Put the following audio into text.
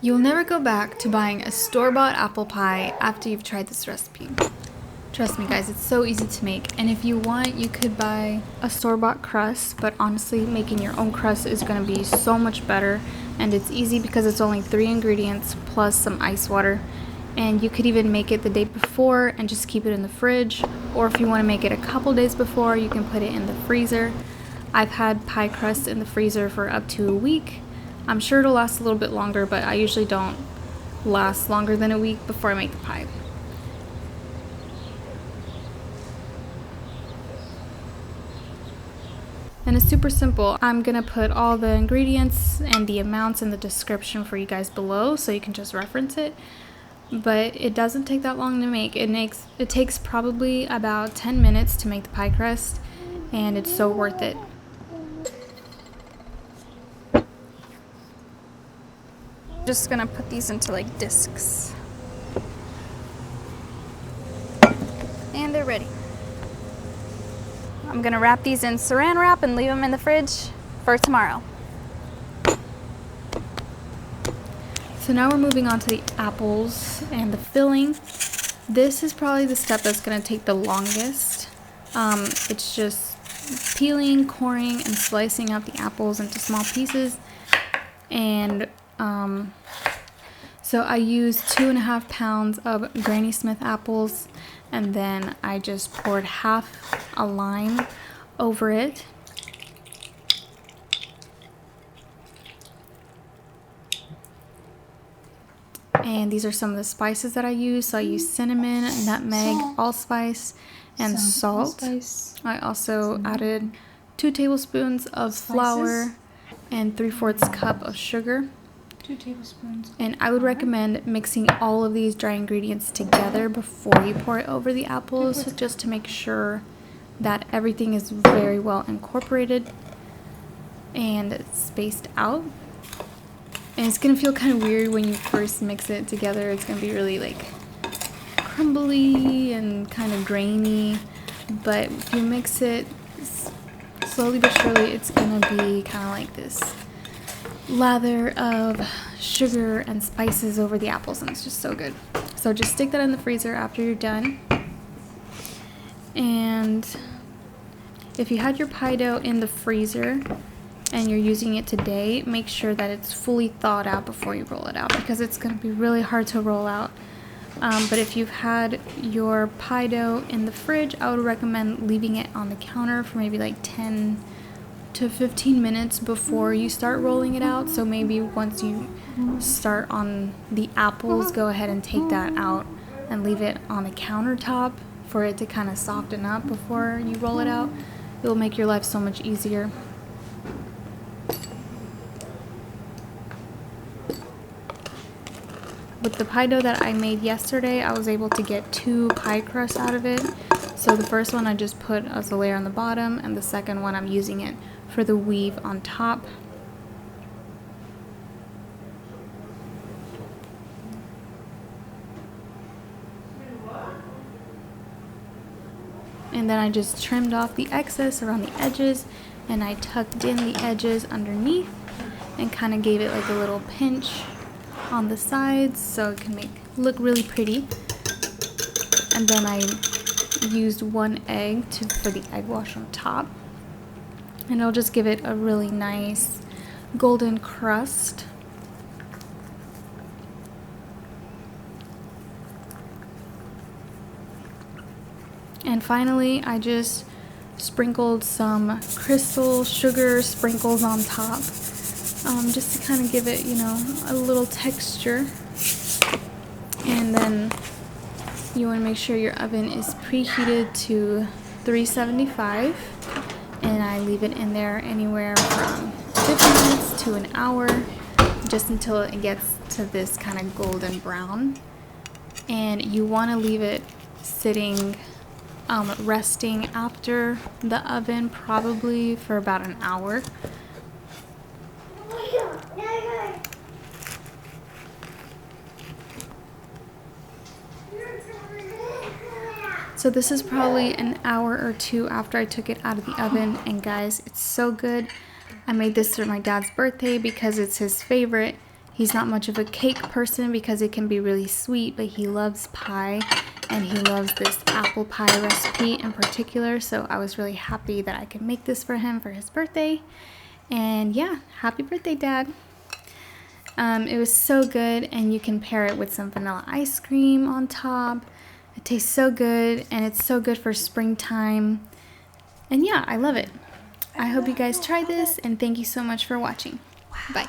You'll never go back to buying a store-bought apple pie after you've tried this recipe. Trust me guys, it's so easy to make, and if you want, you could buy a store-bought crust, but honestly, making your own crust is going to be so much better, and it's easy because it's only 3 ingredients plus some ice water, and you could even make it the day before and just keep it in the fridge, or if you want to make it a couple days before, you can put it in the freezer. I've had pie crust in the freezer for up to a week. I'm sure it'll last a little bit longer, but I usually don't last longer than a week before I make the pie. And it's super simple. I'm gonna put all the ingredients and the amounts in the description for you guys below so you can just reference it. But it doesn't take that long to make. It takes probably about 10 minutes to make the pie crust, and it's so worth it. Just gonna put these into like discs. And they're ready. I'm gonna wrap these in saran wrap and leave them in the fridge for tomorrow. So now we're moving on to the apples and the filling. This is probably the step that's gonna take the longest. It's just peeling, coring, and slicing out the apples into small pieces. And so I used 2.5 pounds of Granny Smith apples, and then I just poured half a lime over it. And these are some of the spices that I use. So I use cinnamon, nutmeg, allspice, and salt. I also added 2 tablespoons of flour and 3/4 cup of sugar. 2 tablespoons. And I would recommend mixing all of these dry ingredients together before you pour it over the apples, just to make sure that everything is very well incorporated and spaced out. And it's gonna feel kind of weird when you first mix it together. It's gonna be really like crumbly and kind of grainy, but if you mix it slowly but surely, it's gonna be kind of like this lather of sugar and spices over the apples, and it's just so good. So just stick that in the freezer after you're done. And if you had your pie dough in the freezer and you're using it today, make sure that it's fully thawed out before you roll it out, because it's going to be really hard to roll out. But if you've had your pie dough in the fridge, I would recommend leaving it on the counter for maybe like 10 to 15 minutes before you start rolling it out. So maybe once you start on the apples, go ahead and take that out and leave it on the countertop for it to kind of soften up before you roll it out. It will make your life so much easier. With the pie dough that I made yesterday, I was able to get 2 pie crusts out of it. So the first one I just put as a layer on the bottom, and the second one I'm using it for the weave on top. And then I just trimmed off the excess around the edges, and I tucked in the edges underneath and kind of gave it like a little pinch on the sides so it can look really pretty. And then I used 1 egg for the egg wash on top, and it'll just give it a really nice golden crust. And finally, I just sprinkled some crystal sugar sprinkles on top, just to kind of give it, you know, a little texture. And then you want to make sure your oven is preheated to 375, and I leave it in there anywhere from 50 minutes to an hour, just until it gets to this kind of golden brown. And you want to leave it sitting, resting after the oven, probably for about an hour. So this is probably an hour or 2 after I took it out of the oven, and guys, it's so good. I made this for my dad's birthday because it's his favorite, He's not much of a cake person because it can be really sweet, but he loves pie, and he loves this apple pie recipe in particular, so I was really happy that I could make this for him for his birthday. And yeah, happy birthday, Dad. It was so good, and you can pair it with some vanilla ice cream on top. It tastes so good, and it's so good for springtime. And yeah, I love it. I hope you guys try this, and thank you so much for watching. Bye.